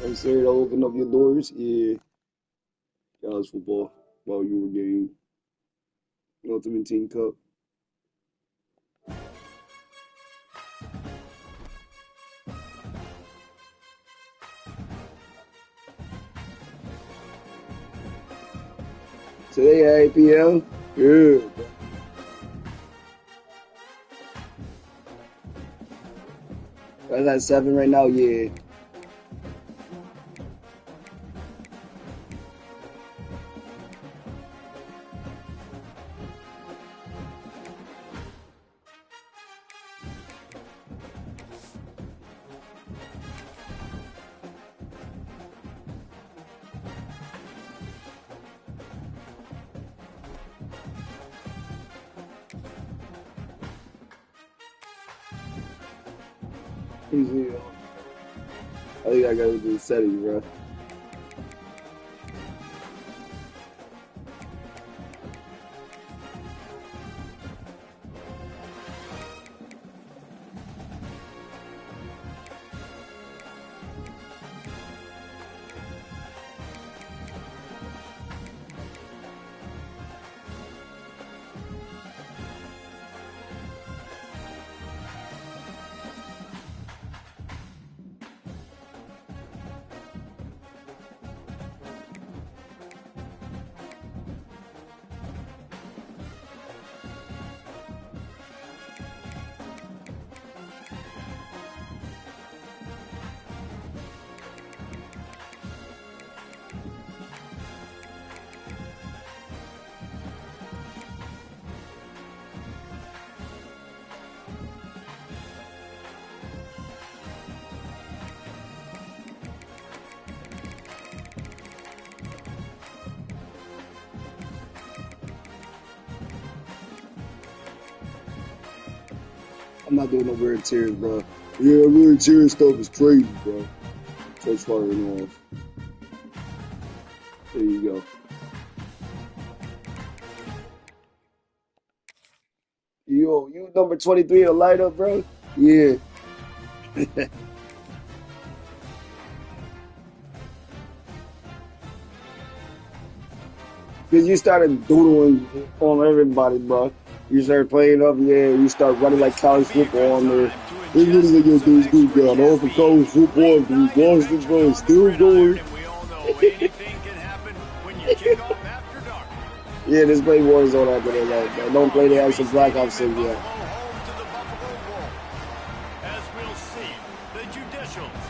I'm saying to open up your doors. Yeah, college football while you were getting Ultimate Team Cup. Today at 8 p.m. Yeah. That's at 7 right now. Yeah. Easy. I think I gotta do the settings, bro. I'm not doing no weird tears, bro. Yeah, weird tears stuff is crazy, bro. Touch firing off. There you go. Yo, you number 23 to light up, bro? Yeah. Because you started doodling on everybody, bro. You start playing up, yeah, you start running like college football on there. This is like your dude's good guy. All for college football, dude. Boston, bro, still going. Yeah, just play Warzone after that, like, man. Don't play the actual Black Ops 6 yet. As we'll see, the Judicials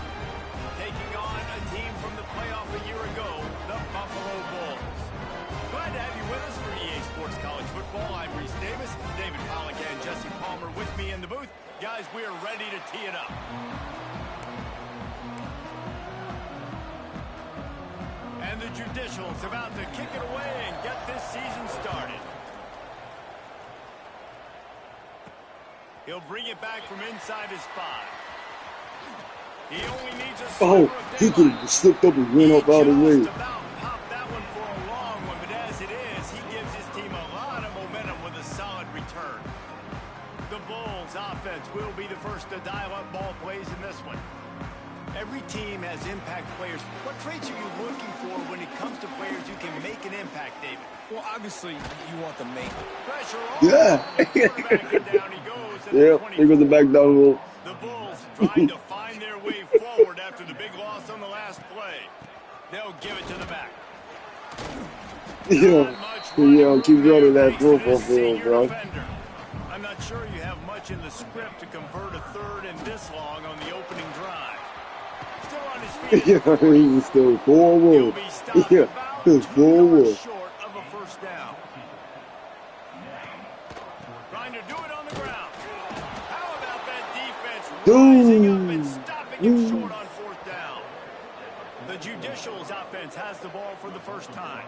taking on a team from the playoff a year ago, the Buffalo Bulls. Glad to have you with us for EA Sports College Football. I'm Reese Davis, David Pollock, and Jesse Palmer with me in the booth. Guys, we are ready to tee it up. And the Judicials about to kick it away and get this season started. He'll bring it back from inside his 5. He only needs a Oh, he could have slipped up and ran up out of the way. About popped that one for a long one, but as it is, he gives his team a lot of momentum with a solid return. The Bulls offense will be the first to dial up ball plays in this one. Every team has impact players. What traits are you looking for when it comes to players who can make an impact, David? Well, obviously, you want them making. Pressure on. Yeah. Down he goes. Yep, he goes the back down low. The Bulls trying to find their way forward after the big loss on the last play. They'll give it to the back. Yeah, keep running that football field, bro. I'm not sure you have much in the script to convert a third and this long on the opening drive. Still on his feet. Yeah, he's still forward. Yeah, he's forward. Short of a first down. Trying to do it on the ground. How about that defense rising up and stopping him short on 4th down? The Judicials offense has the ball for the first time.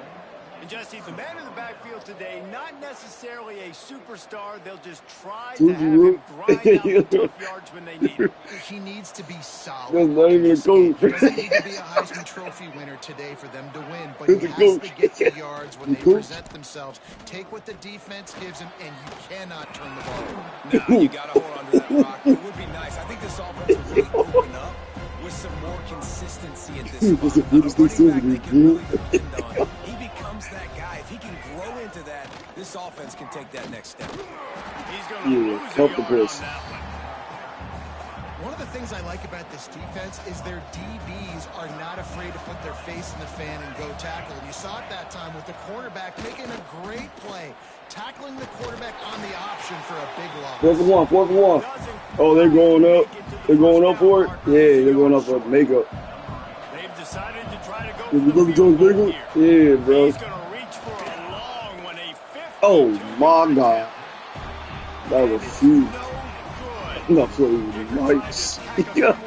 And Jesse, the man in the backfield today, not necessarily a superstar. They'll just try to have him grind out the tough yards when they need it. He needs to be solid. That's not even a coach. He doesn't need to be a Heisman Trophy winner today for them to win, but he has to get the yards when they present themselves. Take what the defense gives him, and you cannot turn the ball over. No, you got to hold on to that rock. It would be nice. I think this offense would really open up with some more consistency at this It's spot. a pretty stick silver, They can really dude. depend on. He becomes that guy. If he can grow into that, this offense can take that next step. He's going to Yeah, lose a help the yard on push. that one. One of the things I like about this defense is their DBs are not afraid to put their face in the fan and go tackle. And you saw it that time with the cornerback making a great play, tackling the quarterback on the option for a big loss. 4th and 1, 4th and 1. Oh, they're going up. They're going up for it? Yeah, they're going up for makeup. They've decided to try to go Did you for look the at Jones field goal Baker? here. Yeah, bro. He's going to reach for a long one, a 52. Oh, my God. That was huge. No good. Not for nice. Yeah.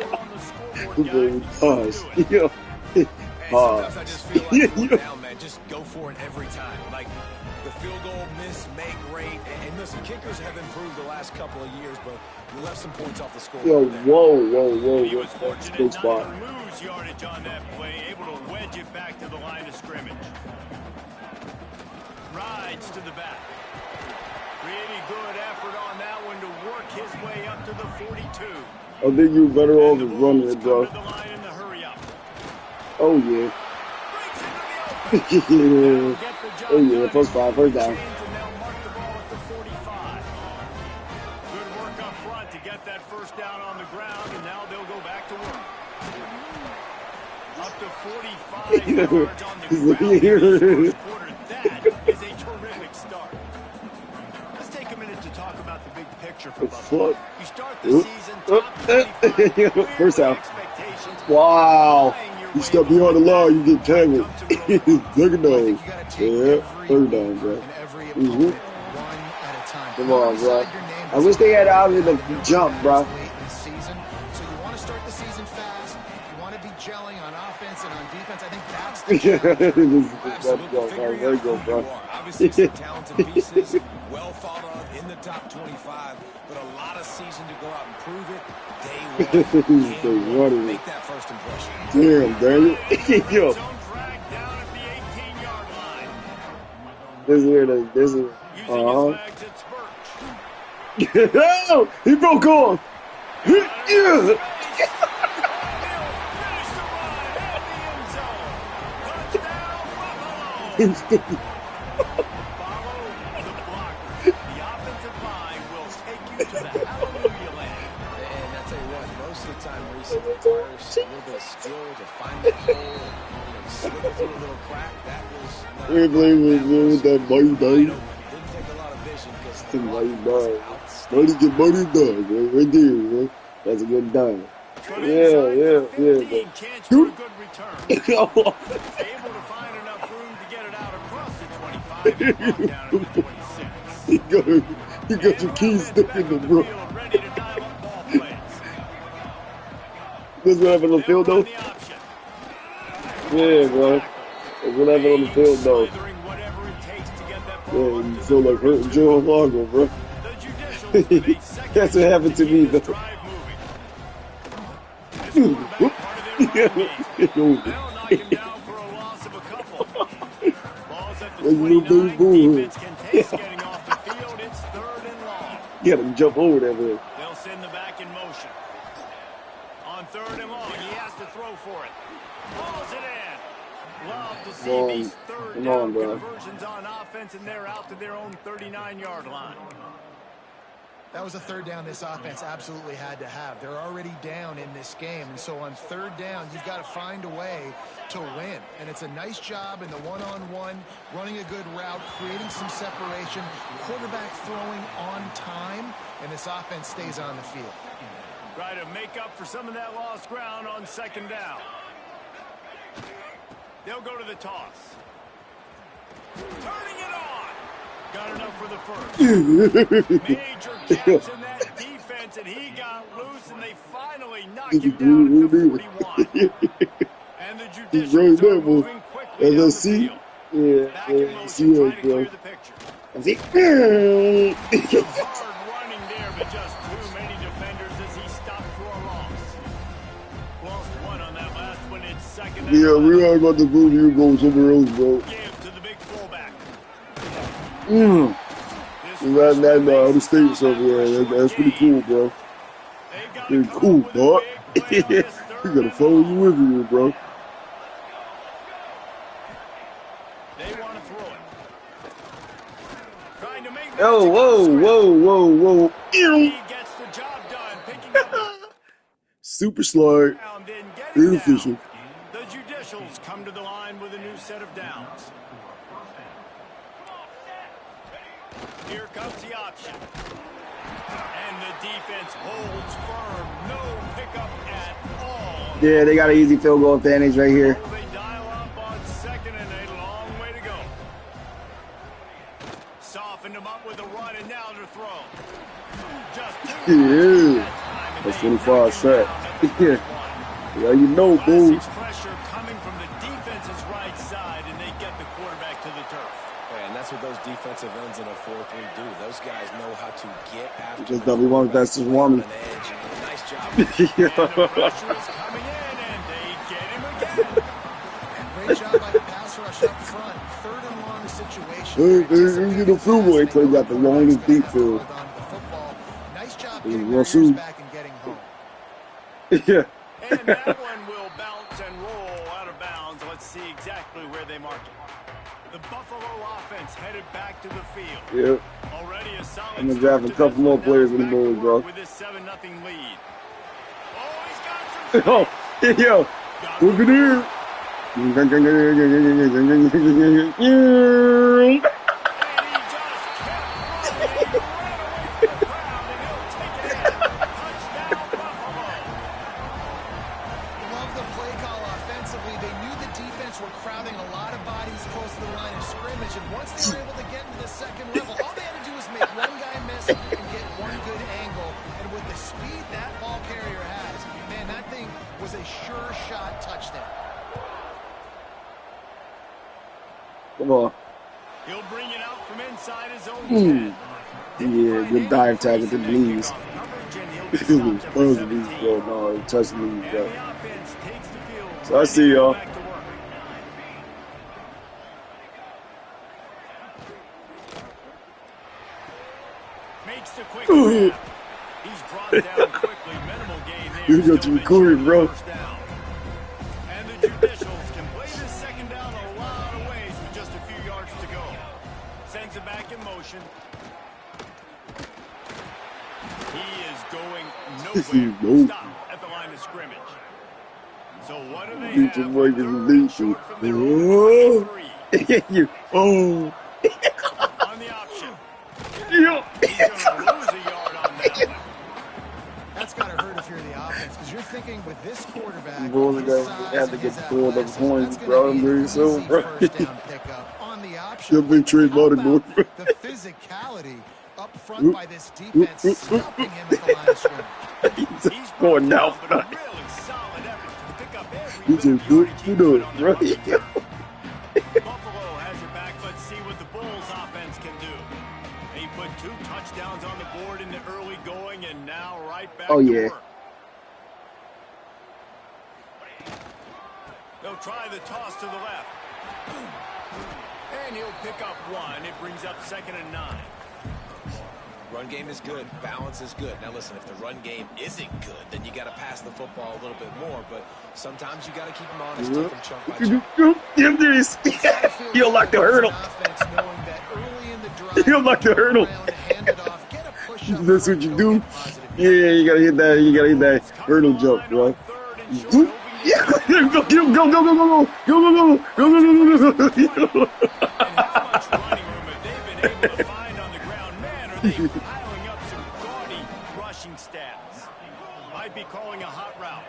Very nice. Yeah. And sometimes I just feel like fourth down, man, just go for it every time. Like the field goal miss, make rate. And listen, kickers have improved the last couple of years, but you left some points off the score. Yo, whoa. He was That's fortunate good not spot. to lose yardage on that play, able to wedge it back to the line of scrimmage. Rides to the back. Pretty good effort on that one to work his way up to the 42. I think you're better off And with the running Wolves it, come bro. to the line in the hurry up. Oh, yeah. Breaks into the open. Yeah. Get the job Oh, yeah. done. First down. Chains, and they'll mark the ball at the 45. Good work up front to get that first down on the ground, and now they'll go back to work. Up to 45 yards on the ground in this first quarter. That is a terrific start. Let's take a minute to talk about the big picture for Buffalo. Fuck. You start the season top 25. First down. Expectations. Wow. Flying your You way step beyond the line, you get tangled. Look at I those. think you got to take Yeah. Third down, bro. and every opponent one at a time. Come on, bro. Decide your name I wish they had out of the jump, bro. late in the season. So you want to start the season fast. You want to be gelling on offense and on defense. I think that's the challenge. Absolutely. Figuring out who you are. Obviously, some talented pieces, well thought of in the top 25, but a lot of season to go out and prove it. Day one, They game running one, it. make that first impression. Damn, Daniel. Yo, Zone drag down at the 18-yard line. this is, Using his legs, it's Birch. oh, he broke on. Yeah. Finish the run and the end zone. Touchdown, Buffalo. Follow the blockers. The offensive line will take you to the hallelujah land. And I tell you what, most of the time, Reese, it requires a little bit of skill to find that hole and slip through a little crack. That was not We're playing with that mighty dog. didn't take a lot of vision because The mighty dog. Mighty get mighty dog, right there, man. That's a good dog. But Yeah, inside the 15, yeah. chance for a good return. Yo. Able to find enough room to get it out across the 25 and brought down at the 26. You got your keys stuck in the bro. Ready to dial up ball plays. That's what happened on the field, though. They'll run the option. Yeah, bro. That's what happened on the field, though. Slithering whatever it takes to get that Yeah, ball up you to feel the like hurting Joe Largo, bro. The Judicials with a second That's what happened to chance me, keep this though. drive moving. This quarterback, part of their running game. They'll knock him down for a loss of a couple. Ball's at the Like a little 29. baby bull. Defense contains getting off the field. It's 3rd and long. You gotta jump over that, man. They'll send the back in motion. On 3rd and long, he has to throw for it. Balls it in. Love to see Come on. these third Come down on, bro. conversions on offense, and they're out to their own 39-yard line. That was a third down this offense absolutely had to have. They're already down in this game, and so on 3rd down, you've got to find a way to win. And it's a nice job in the one-on-one, running a good route, creating some separation, quarterback throwing on time, and this offense stays on the field. Try to make up for some of that lost ground on 2nd down. They'll go to the toss. Turning it on. Got enough for the first. Major gaps in that defense, and he got loose, and they finally knock him down at the 41. And the He's Judicials right there, are bro. moving quickly As down I the see. field. Yeah, Back in yeah. motion, See trying it, to bro. clear the picture. I see. Some hard running there, but just too many defenders as he stopped for a loss. Lost one on that last one. It's 2nd and Yeah, 11. we are about to move you go somewhere else, bro. Give to the big fullback. This You got that freshman other makes states stop over there. after a That's short pretty gain. cool, bro. They've got to Pretty come cool, up with a dog. big play on this 3rd We gotta follow you everywhere, bro. They want to throw it. Trying to make Oh, whoa. He gets the job done, picking up Super slide. down, then getting Very down. efficient. The Judicials come to the line with a new set of downs. Here comes the option. And the defense holds firm. No pickup at all. Yeah, they got an easy field goal advantage right here. Oh, they dial up on second and a long way to go. Softened them up with a run and now to throw. Just Yeah. That's 25 set. Yeah, you know, boo. pressure coming from the defense's right side, and they get the quarterback to the turf. Yeah, and that's what those defensive ends in a 4-3 do. Those guys know how to get after Just W1, that's just one. an edge. Nice job. And the pressure is coming in, and they get him again. Great job by the pass rush up front. Third and long situation. Hey, you know, field goal until you got the longest deep field. Hold on to the football. Nice job Hey, getting your Russell. ears back and getting home. Yeah. And that one will bounce and roll out of bounds. Let's see exactly where they mark it. The Buffalo offense headed back to the field. Yeah. Already a solid I'm gonna start draft a to couple this more one. players Now in the bowl, back to bro. work with this 7-0 lead. Oh, he's got some Oh, yo, look at here. Love the play call offensively. They knew the defense were crowding a lot of bodies close to the line of scrimmage, and once they were able to get into the second level, all they had to do was make one guy miss and get one good angle. And with the speed that ball carrier has, man, that thing was a sure shot touchdown. Come on. He'll bring it out from inside his own 10. Yeah, good dive tag at the knees. Those are these, bro. No, touching these, bro. So I see y'all. Makes the quick grab. He's brought down quickly. Minimal gain there. You got to record it, bro. First down. And the Judicials can play this second down a lot of ways with just a few yards to go. Sends it back in motion. He is going nowhere. Stop at the line of scrimmage. So what do they Beat your have? boy Third to and beat short you. from their own 23. You. Oh. On the option. Yeah. He's going to lose a yard on that one. That's got to hurt if you're the offense, because you're thinking with this quarterback, Bro, his they size have to and get his pulled up athleticism, points, that's bro. gonna be Very an soon, easy bro. first down pickup. On the option, You'll be trade how Baltimore. about the physicality up front by this defense, stopping him at the line of scrimmage. He's going down. But a really solid effort to pick up every He bit just of good yardage to he do could it, on the bro. run. Buffalo has it back. Let's see what the Bulls offense can do. He put 2 touchdowns on the board in the early going, and now right back Oh, to yeah. work. They'll try the toss to the left. And he'll pick up 1. It brings up 2nd and 9. Run game is good. Balance is good. Now listen, if the run game isn't good, then you got to pass the football a little bit more. But sometimes you got to keep them honest, take them chunk by chunk. Give this. He'll lock the hurdle. He'll lock the hurdle. That's what you do. Yeah, you gotta hit that. You gotta hit that hurdle jump, bro. Yeah, go, go. And how much running room have they been able to find on the ground? Man, are they piling up some gaudy rushing stats. Might be calling a hot route.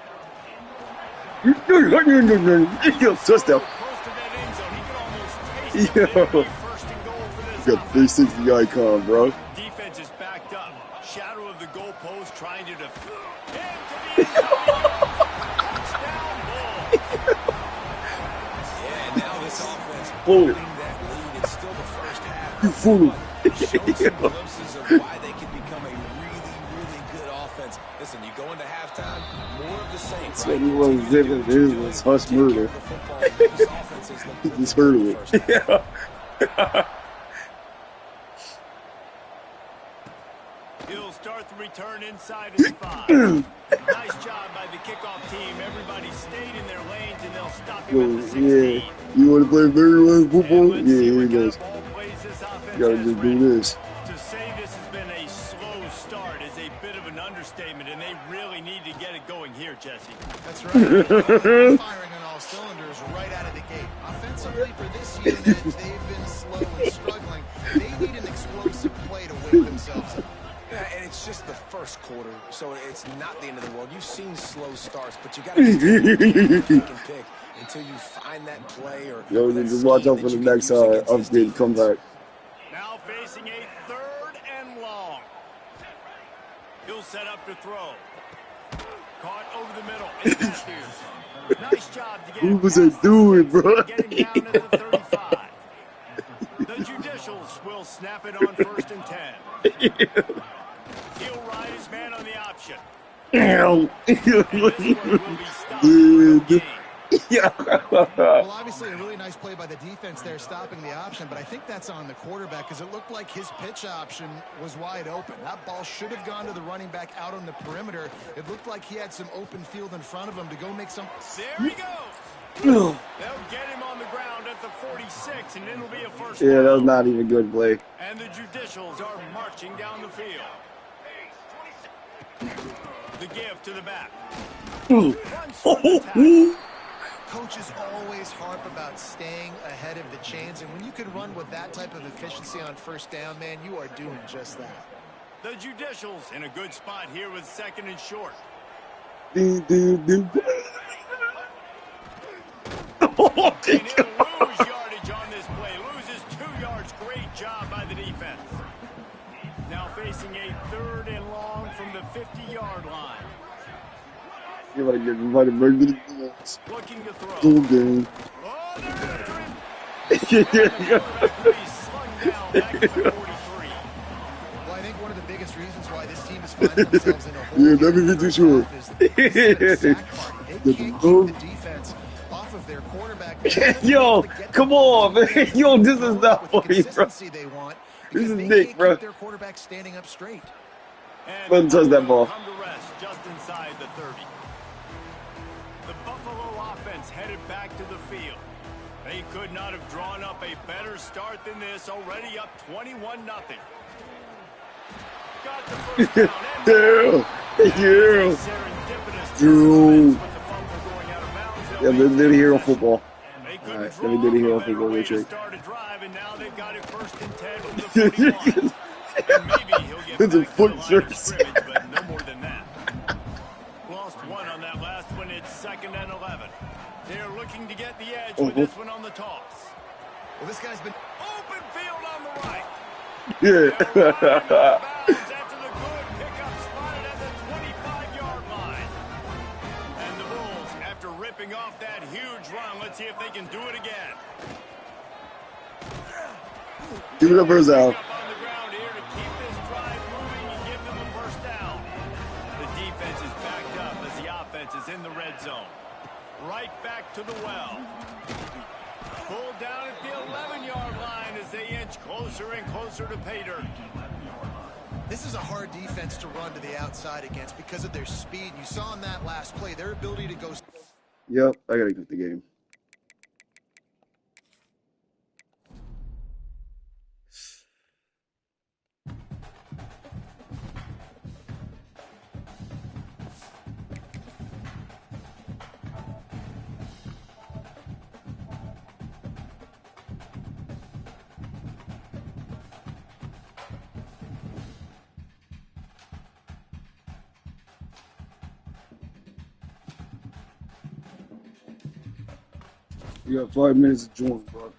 Touchdown. Close to that end zone. He could almost taste it. Yo. It'll be first and goal for this Got 360 icon, bro. defense is backed up. Shadow of the goalpost trying to defend. Touchdown ball. Yeah, and now this offense Pull it. building that lead. It's still the first half. You fool. Showed some glimpses of why they can become a really good offense. Listen, you go into halftime, more of the same. That's what he was living. This was hush murder. He just heard of it. Yeah. He'll start fourth return inside his 5. Nice job by the kickoff team. Everybody stayed in their lanes, and they'll stop him at the 16. Yeah. You want to play very well football? Yeah, here he goes. You gotta just do this. To say this has been a slow start is a bit of an understatement, and they really need to get it going here, Jesse. That's right. Firing on all cylinders right out of the gate. Offensively for this unit, they've been slow and struggling. They need an explosive play to wake themselves up. Yeah, and it's just the first quarter, so it's not the end of the world. You've seen slow starts, but you got to pick until you find that play or. Yo, just watch out for the next update comeback. Now facing a 3rd and long. He'll set up to throw. Caught over the middle. It's Matthews. Nice job to get Who was it doing, bro? Getting down at the 35. The Judicials will snap it on 1st and 10. He'll ride his man on the option. Damn. Well, obviously a really nice play by the defense there, stopping the option, but I think that's on the quarterback because it looked like his pitch option was wide open. That ball should have gone to the running back out on the perimeter. It looked like he had some open field in front of him to go make some. There he goes. They'll get him on the ground at the 46, and it'll be a first down. Yeah, that was not even good play. And the Judicials are marching down the field. The give to the back. Coaches always harp about staying ahead of the chains, and when you can run with that type of efficiency on 1st down, man, you are doing just that. The Judicials in a good spot here with 2nd and short. And And he'll lose yardage on this play. Loses 2 yards. Great job by the defense. Now facing a 3rd and long from the 50-yard line. you're gonna get invited back to the games. Looking to throw. Full game. Oh, they're after him. He's slung down back to the 43. Well, I think one of the biggest reasons why this team is finding themselves in a hole Yeah, let me get this one. is the sack mark. They can't keep the defense off of their quarterback. Yo, come on, man. Yo, this is not for you, bro. They want This is they Nick, can't bro. keep their quarterback standing up straight. Let him touch that ball. Come to rest just inside the 30. The Buffalo offense headed back to the field. They could not have drawn up a better start than this, already up 21-0. Got the first down. Yeah. Serendipitous Dude. with the fumble going out of bounds. Yeah, they did a hero football. They couldn't Alright, draw let me do the hero up a better football way real to quick. start a drive, and now they've got it 1st and 10 from the 41. And maybe he'll get It's a back to foot the line of jersey. scrimmage, but no more than that. Lost 1 on that last one. It's 2nd and 11. They're looking to get the edge with this one on the toss. Well, this guy's been Open field on the right. Yeah. After the good pickup spotted at the 25-yard line. And the Bulls, after ripping off that huge run, let's see if they can do it again. Give it up first down. Up on the ground here to keep this drive moving and give them a first down. The defense is backed up as the offense is in the red zone. Right back to the well. Pulled down at the 11-yard line as they inch closer and closer to pay dirt. This is a hard defense to run to the outside against because of their speed. You saw in that last play their ability to go. Yep, I gotta get the game. You got 5 minutes to join, bro.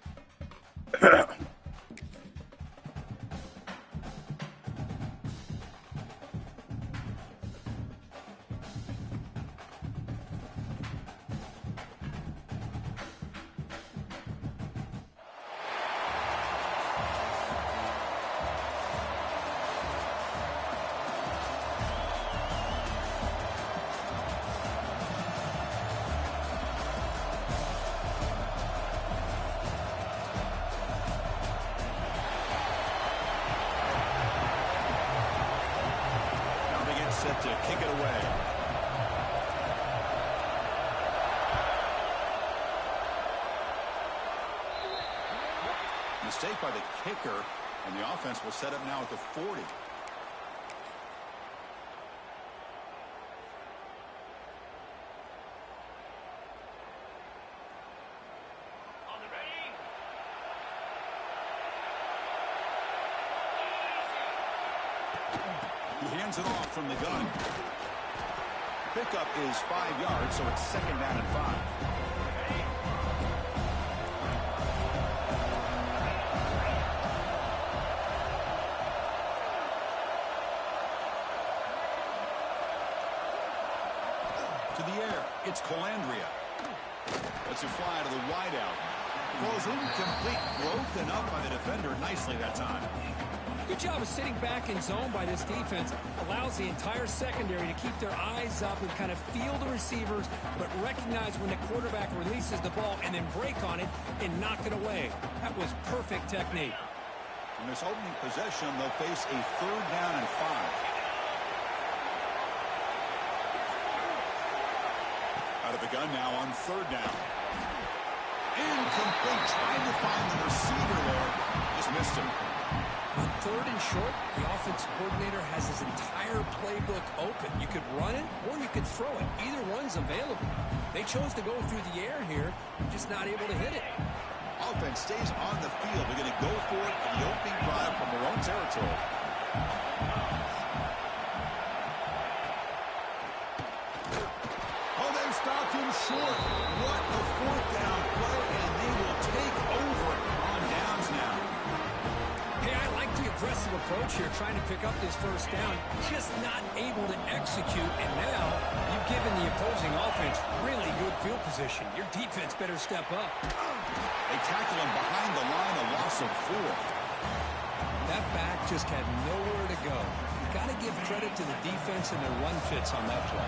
set to kick it away. Mistake by the kicker, and the offense will set up now at the 40. He hands it off from the gun. Pickup is 5 yards, so it's 2nd down and 5. To the air, it's Calandria. Lets it fly to the wideout. Throws incomplete, broken up by the defender nicely that time. Good job of sitting back in zone by this defense. Allows the entire secondary to keep their eyes up and kind of feel the receivers, but recognize when the quarterback releases the ball and then break on it and knock it away. That was perfect technique. In this opening possession, they'll face a 3rd down and 5. Out of the gun now on 3rd down. Incomplete. Trying to find the receiver there. Just missed him. On 3rd and short, the offensive coordinator has his entire playbook open. You could run it or you could throw it. Either one's available. They chose to go through the air here, just not able to hit it. Offense stays on the field. They're going to go for it in the opening drive from their own territory. Oh, they stopped him short. What a 4th down play, and they will take over on downs now. Hey, I like the aggressive approach here, trying to pick up this 1st down, just not able to execute, and now you've given the opposing offense really good field position. Your defense better step up. They tackle him behind the line, a loss of 4. That back just had nowhere to go. You got to give credit to the defense and their run fits on that play.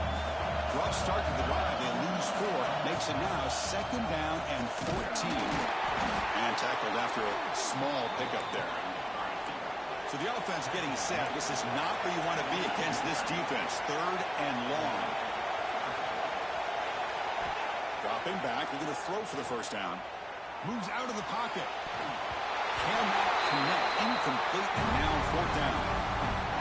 Rough start to the drive. They lose 4. Makes it now 2nd down and 14. And tackled after a small pickup there. So the offense getting set. This is not where you want to be against this defense. 3rd and long. Dropping back. They're going to throw for the 1st down. Moves out of the pocket. Cannot connect. Incomplete. And now 4th down.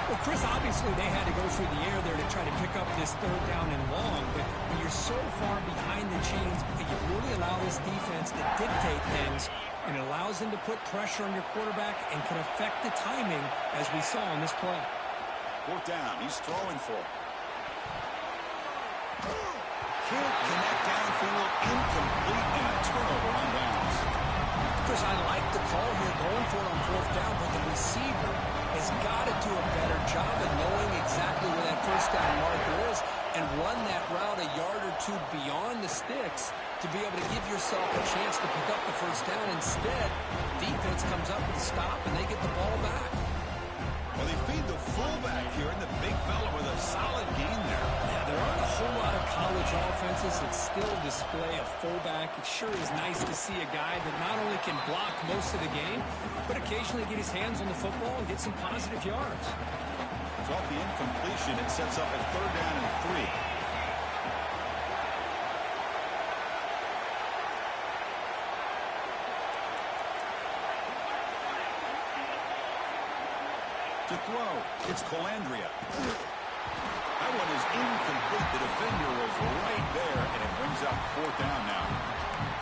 Well, Chris, obviously they had to go through the air there to try to pick up this 3rd down and long, but when you're so far behind the chains, you really allow this defense to dictate things, and it allows them to put pressure on your quarterback and can affect the timing, as we saw on this play. 4th down. He's throwing for it. Can't connect downfield. Incomplete, and a turnover on downs. Chris, I like the call here going for it on 4th down, but the receiver has got to do a better job of knowing exactly where that 1st down marker is and run that route a yard or 2 beyond the sticks to be able to give yourself a chance to pick up the 1st down. Instead, defense comes up with a stop and they get the ball back. Well, they feed the fullback here, and the big fella with a solid gain there. Yeah, there aren't a whole lot of college offenses that still display a fullback. It sure is nice to see a guy that not only can block most of the game, but occasionally get his hands on the football and get some positive yards. It's off the incompletion. It sets up at 3rd down and 3. To throw, it's Calandria. That one is incomplete. The defender was right there, and it brings up 4th down now.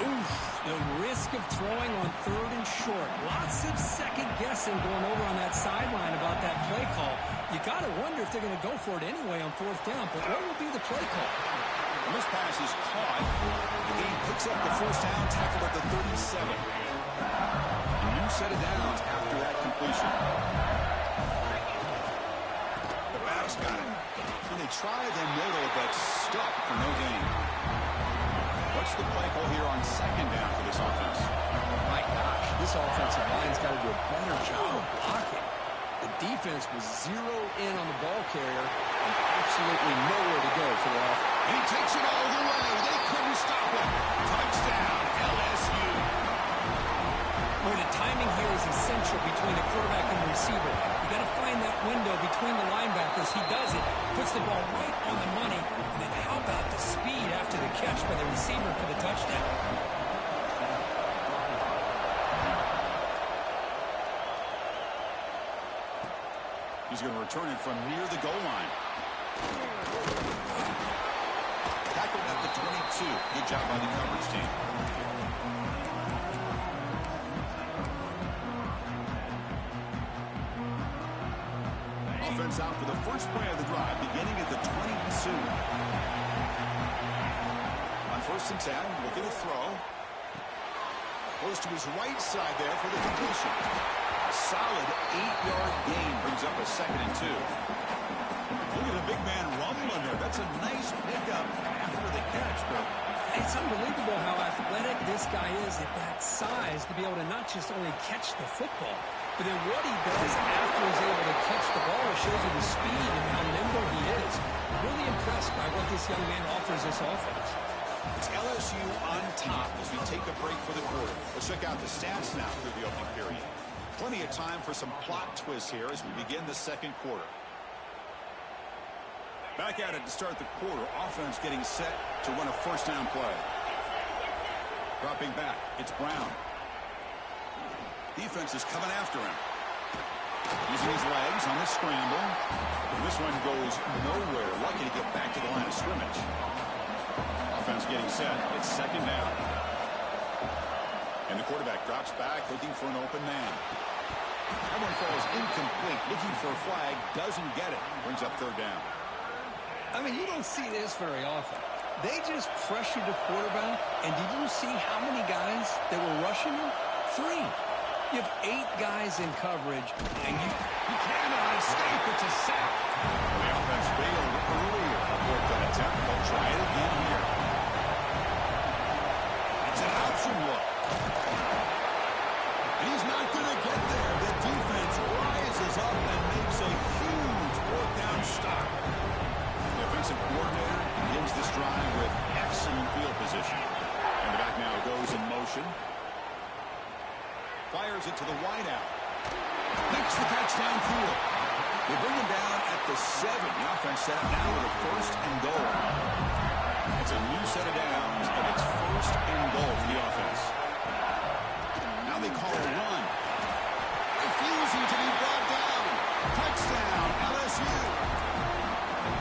Oof, the risk of throwing on 3rd and short. Lots of second guessing going over on that sideline about that play call. You got to wonder if they're going to go for it anyway on 4th down, but what will be the play call? And this pass is caught. The game picks up the 1st down, tackled at the 37. A new set of downs after that completion. Got it. And they try the middle, but stuck for no gain. What's the play call here on 2nd down for this offense? My gosh, this offensive line's got to do a better job of blocking. The defense was zeroed in on the ball carrier and absolutely nowhere to go for the offense. He takes it all the way. They couldn't stop him. Touchdown, LSU. Where the timing here is essential between the quarterback and the receiver. You got to find that window between the linebackers. He does it, puts the ball right on the money, and then how about the speed after the catch by the receiver for the touchdown? He's going to return it from near the goal line. Tackled at the 22. Good job by the coverage team. Offense out for the first play of the drive, beginning at the 22. On 1st and 10, looking to throw. Goes to his right side there for the completion. A solid 8-yard gain brings up a 2nd and 2. Look at the big man rumbling there. That's a nice pickup after the catch, but it's unbelievable how athletic this guy is at that size to be able to not just only catch the football, but then what he does after he's able to catch the ball shows you the speed and how nimble he is. Really impressed by what this young man offers this offense. It's LSU on top as we take a break for the quarter. Let's check out the stats now through the opening period. Plenty of time for some plot twists here as we begin the 2nd quarter. Back at it to start the quarter. Offense getting set to run a 1st down play. Dropping back. It's Brown. Defense is coming after him. Using his legs on the scramble. And this one goes nowhere. Lucky to get back to the line of scrimmage. Offense getting set. It's 2nd down. And the quarterback drops back looking for an open man. That one falls incomplete. Looking for a flag. Doesn't get it. Brings up 3rd down. I mean, you don't see this very often. They just pressured the quarterback, and did you see how many guys that were rushing him? 3. You have 8 guys in coverage, and you cannot escape. It's a sack. The offense failed earlier before that attempt. They'll try it again here. It's an option look. And he's not going to get there. The defense rises up and makes a huge 4th down stop. The offensive coordinator begins this drive with excellent field position. And the back now goes in motion. Fires it to the wideout. Makes the catch downfield. They bring him down at the 7. The offense set up now with a 1st and goal. It's a new set of downs, and it's 1st and goal for the offense. Now they call a run. Refusing to be brought down. Touchdown, LSU.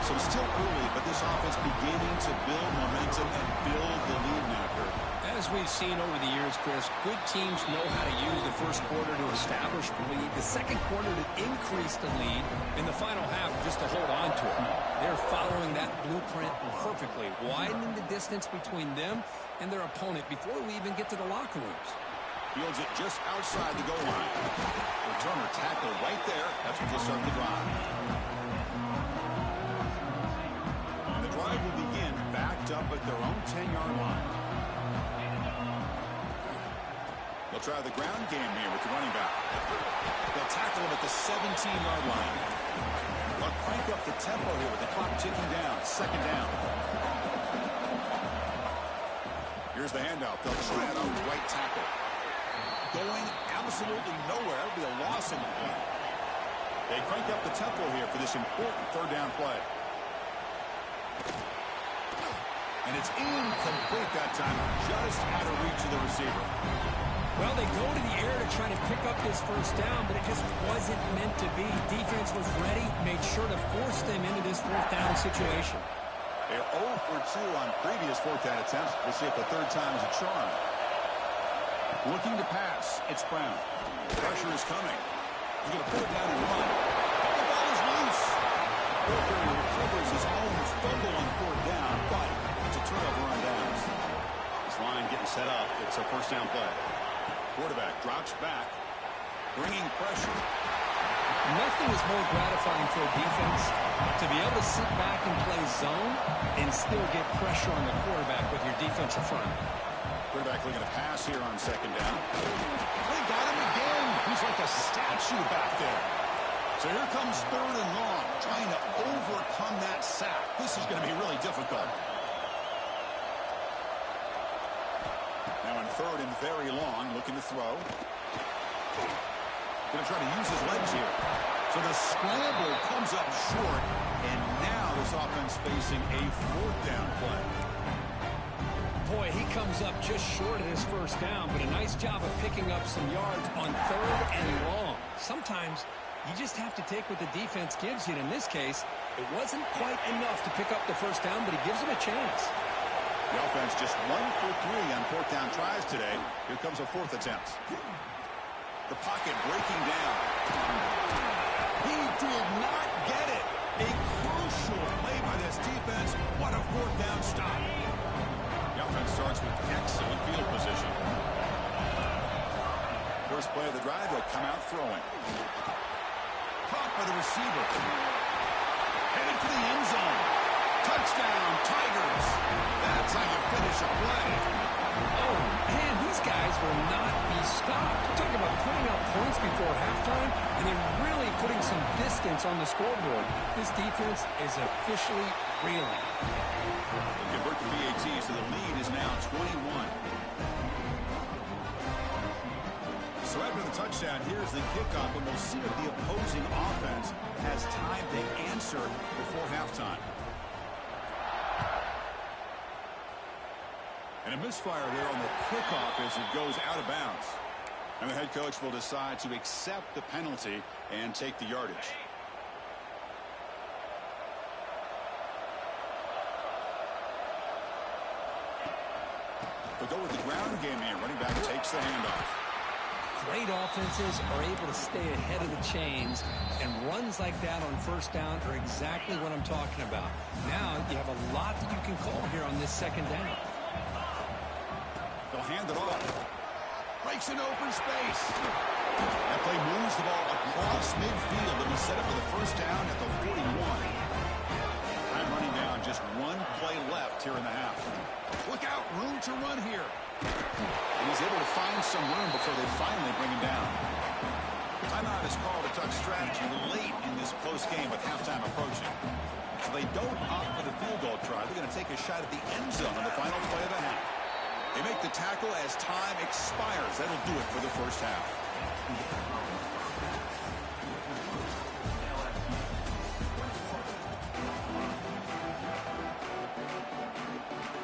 So still early, but this offense beginning to build momentum and build the lead now, Kurt. As we've seen over the years, Chris, good teams know how to use the 1st quarter to establish the lead, the 2nd quarter to increase the lead, and the final half just to hold on to it. They're following that blueprint perfectly, widening the distance between them and their opponent before we even get to the locker rooms. Fields it just outside the goal line. Returner tackle right there. That's what will start the drive. And the drive will begin backed up at their own 10-yard line. They'll try the ground game here with the running back. They'll tackle him at the 17-yard line. They'll crank up the tempo here with the clock ticking down. 2nd down. Here's the handout. They'll try it on the right tackle. Going absolutely nowhere. It'll be a loss in the play. They crank up the tempo here for this important 3rd down play. And it's incomplete that time. Just out of reach of the receiver. Well, they go to the air to try to pick up this 1st down, but it just wasn't meant to be. Defense was ready, made sure to force them into this 4th down situation. They're 0 for 2 on previous 4th down attempts. We'll see if the 3rd time is a charm. Looking to pass. It's Brown. Pressure is coming. He's going to put it down and run. The ball is loose. Booker recovers his own fumble on 4th down, but it's a turnover on downs. This line getting set up. It's a 1st down play. Quarterback drops back, bringing pressure. Nothing is more gratifying for a defense to be able to sit back and play zone and still get pressure on the quarterback with your defensive front. Quarterback looking to pass here on 2nd down. They got him again. He's like a statue back there. So here comes 3rd and long, trying to overcome that sack. This is going to be really difficult. Now on 3rd and very long, looking to throw. Going to try to use his legs here. So the scramble comes up short, and now this offense facing a 4th down play. Boy, he comes up just short of his first down, but a nice job of picking up some yards on 3rd and long. Sometimes you just have to take what the defense gives you. And in this case, it wasn't quite enough to pick up the first down, but he gives him a chance. The offense just 1 for 3 on 4th down tries today. Here comes a 4th attempt. The pocket breaking down. He did not get it. A crucial play by this defense. What a 4th down stop. The offense starts with excellent field position. First play of the drive, they'll come out throwing. Caught by the receiver. Headed for the end zone. Touchdown, Tigers. That's how you finish a play. Oh, man, these guys will not be stopped. Talking about putting up points before halftime, and then really putting some distance on the scoreboard. This defense is officially reeling. They convert the PAT, so the lead is now 21. So after the touchdown, here's the kickoff, and we'll see if the opposing offense has time to answer before halftime. And a misfire there on the kickoff as it goes out of bounds. And the head coach will decide to accept the penalty and take the yardage. They'll go with the ground game here. Running back takes the handoff. Great offenses are able to stay ahead of the chains, and runs like that on first down are exactly what I'm talking about. Now you have a lot that you can call here on this 2nd down. They'll hand it off. Breaks an open space. That play moves the ball across midfield and will set up for the first down at the 41. Time running down, just 1 play left here in the half. Look out, room to run here. And he's able to find some room before they finally bring him down. Timeout is called a touch strategy late in this close game with halftime approaching. So they don't opt for the field goal try. They're going to take a shot at the end zone on the final play of the half. They make the tackle as time expires. That'll do it for the first half.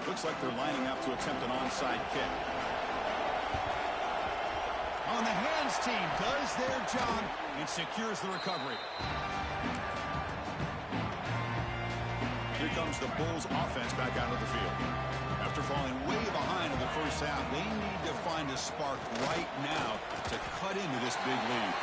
Looks like they're lining up to attempt an onside kick. On the hands team does their job and secures the recovery. Here comes the Bulls offense back out of the field. After falling way behind in the first half, they need to find a spark right now to cut into this big lead.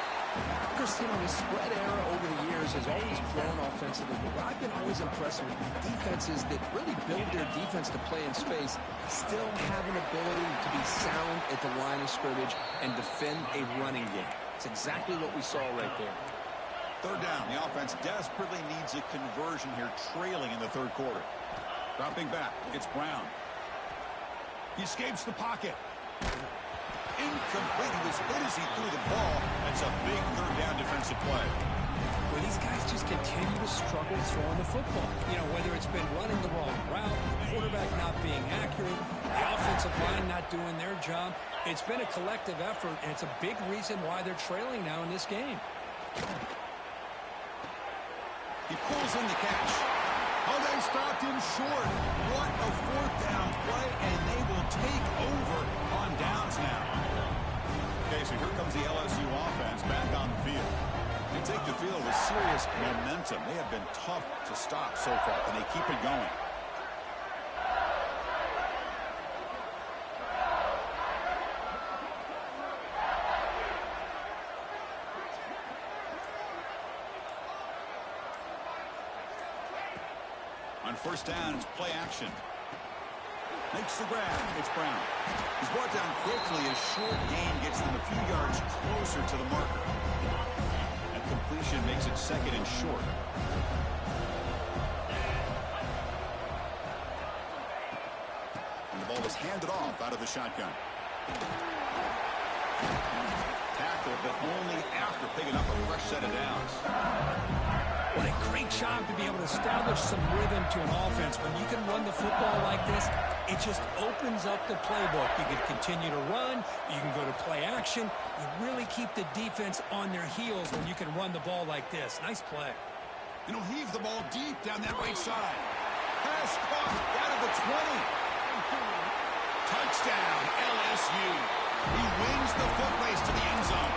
Chris, you know, the spread era over the years has always grown offensively, but I've been always impressed with defenses that really build their defense to play in space, still have an ability to be sound at the line of scrimmage and defend a running game. It's exactly what we saw right there. 3rd down, the offense desperately needs a conversion here, trailing in the 3rd quarter. Dropping back, it's Brown. He escapes the pocket. Incomplete. He was hit as he threw the ball. That's a big 3rd down defensive play. Well, these guys just continue to struggle throwing the football. You know, whether it's been running the wrong route, the quarterback not being accurate, the offensive line not doing their job. It's been a collective effort, and it's a big reason why they're trailing now in this game. He pulls in the catch. Oh, they stopped him short. What a 4th down play, and they will take over on downs now. Okay, so here comes the LSU offense back on the field. They take the field with serious momentum. They have been tough to stop so far, and they keep it going. On first down, it's play action. Makes the grab. It's Brown. He's brought down quickly. A short gain gets them a few yards closer to the marker. And completion makes it 2nd and short. And the ball is handed off out of the shotgun. Tackle, but only after picking up a fresh set of downs. What a great job to be able to establish some rhythm to an offense. When you can run the football like this, it just opens up the playbook. You can continue to run. You can go to play action. You really keep the defense on their heels when you can run the ball like this. Nice play. And he'll heave the ball deep down that right side. Pass caught out of the 20. Touchdown, LSU. He wins the foot race to the end zone.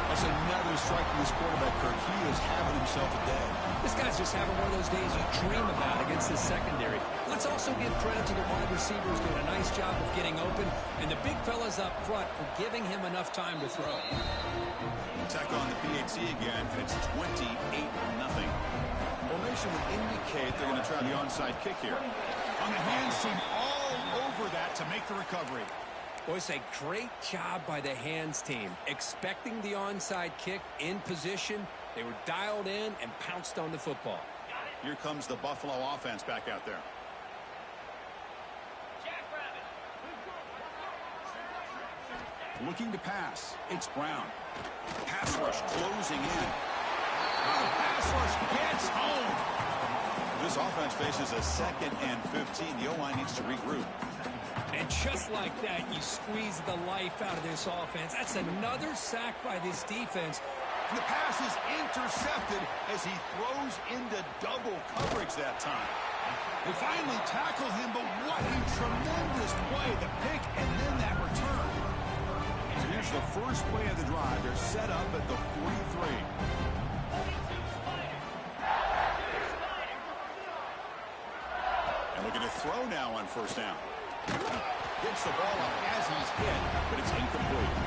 That's another strike from this quarterback, Kirk. He is having himself a day. This guy's just having one of those days you dream about against this secondary. Let's also give credit to the wide receivers doing a nice job of getting open, and the big fellas up front for giving him enough time to throw. Attack on the PAT again, and it's 28-0. Formation would indicate they're going to try the onside kick here. On the hands team, all over that to make the recovery. Boys, a great job by the hands team. Expecting the onside kick in position, they were dialed in and pounced on the football. Here comes the Buffalo offense back out there. Looking to pass. It's Brown. Pass rush closing in. The pass rush gets home. This offense faces a 2nd and 15. The O-line needs to regroup. And just like that, you squeeze the life out of this offense. That's another sack by this defense. The pass is intercepted as he throws into double coverage that time. They finally tackle him, but what a tremendous play. The pick and then that return. So here's the first play of the drive. They're set up at the 43. And looking to throw now on first down. Gets the ball up as he's hit, but it's incomplete.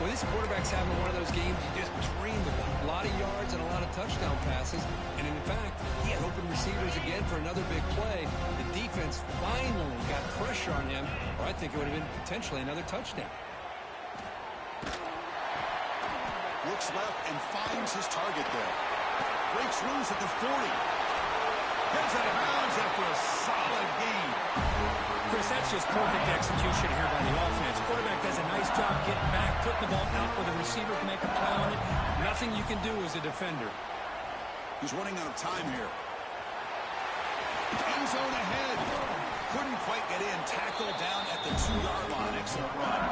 Well, this quarterback's having one of those games you just dream about. A lot of yards and a lot of touchdown passes. And in fact, he had open receivers again for another big play. The defense finally got pressure on him, or I think it would have been potentially another touchdown. Looks left and finds his target there. Breaks loose at the 40. Gets out of bounds after a solid game. Chris, that's just perfect execution here by the offense. Quarterback does a nice job getting back, putting the ball out where the receiver can make a play on it. Nothing you can do as a defender. He's running out of time here. End zone ahead. Couldn't quite get in. Tackled down at the 2-yard line. Excellent run.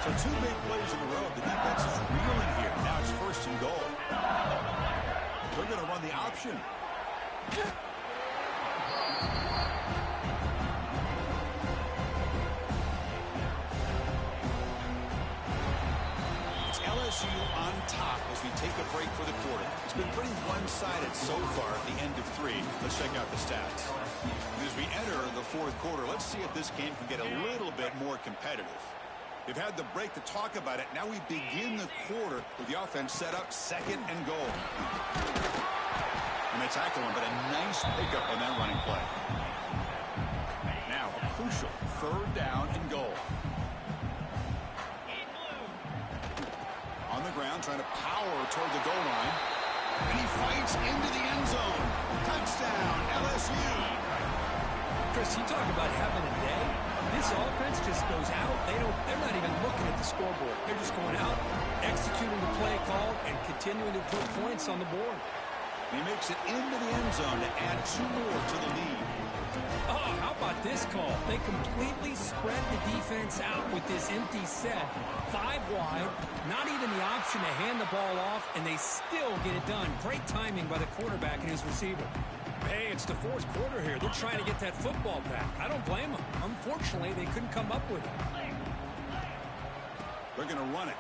So 2 big plays in a row. The defense is reeling here. Now it's 1st and goal. They're going to run the option. LSU on top as we take a break for the quarter. It's been pretty one-sided so far at the end of 3. Let's check out the stats. As we enter the 4th quarter, let's see if this game can get a little bit more competitive. They've had the break to talk about it. Now we begin the quarter with the offense set up 2nd and goal. And they tackle him, but a nice pickup on that running play. Now a crucial 3rd down and goal. On the ground, trying to power toward the goal line. And he fights into the end zone. Touchdown, LSU. Chris, you talk about having a day. This offense just goes out. They're not even looking at the scoreboard. They're just going out, executing the play call, and continuing to put points on the board. He makes it into the end zone to add 2 more to the lead. Oh, how about this call? They completely spread the defense out with this empty set. 5 wide, not even the option to hand the ball off, and they still get it done. Great timing by the quarterback and his receiver. Hey, it's the 4th quarter here. They're trying to get that football back. I don't blame them. Unfortunately, they couldn't come up with it. They're going to run it.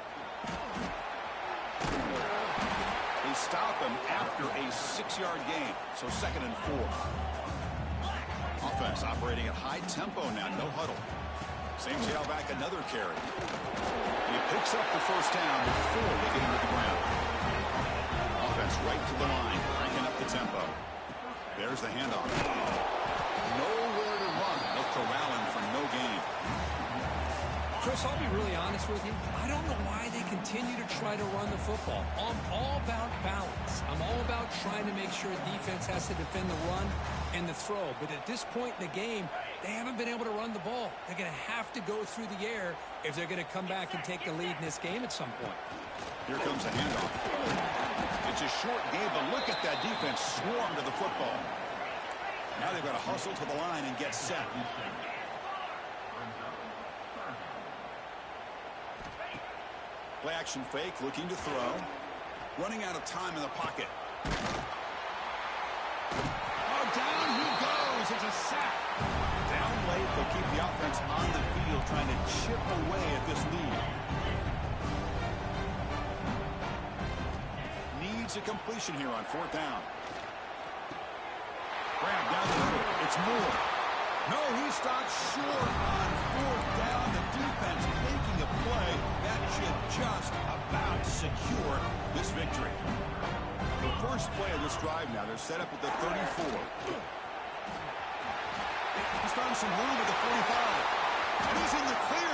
They stop him after a 6-yard gain, so 2nd and 4. Offense operating at high tempo now, no huddle. Same tailback, another carry. He picks up the first down before they get him to the ground. Offense right to the line, cranking up the tempo. There's the handoff. Nowhere to run. They'll corral him for no gain. Chris, I'll be really honest with you. I don't know why they continue to try to run the football. I'm all about balance. I'm all about trying to make sure defense has to defend the run and the throw. But at this point in the game, they haven't been able to run the ball. They're going to have to go through the air if they're going to come back and take the lead in this game at some point. Here comes the handoff. It's a short game, but look at that defense swarm to the football. Now they've got to hustle to the line and get set. Play action fake, looking to throw. Running out of time in the pocket. Oh, down he goes. It's a sack. Down late, they'll keep the offense on the field, trying to chip away at this lead. Needs a completion here on 4th down. Grab down the middle. It's Moore. No, he stops short on 4th down. The defense making a play that should just about secure this victory. The first play of this drive now, they're set up at the 34. He's found some room at the 45. And he's in the clear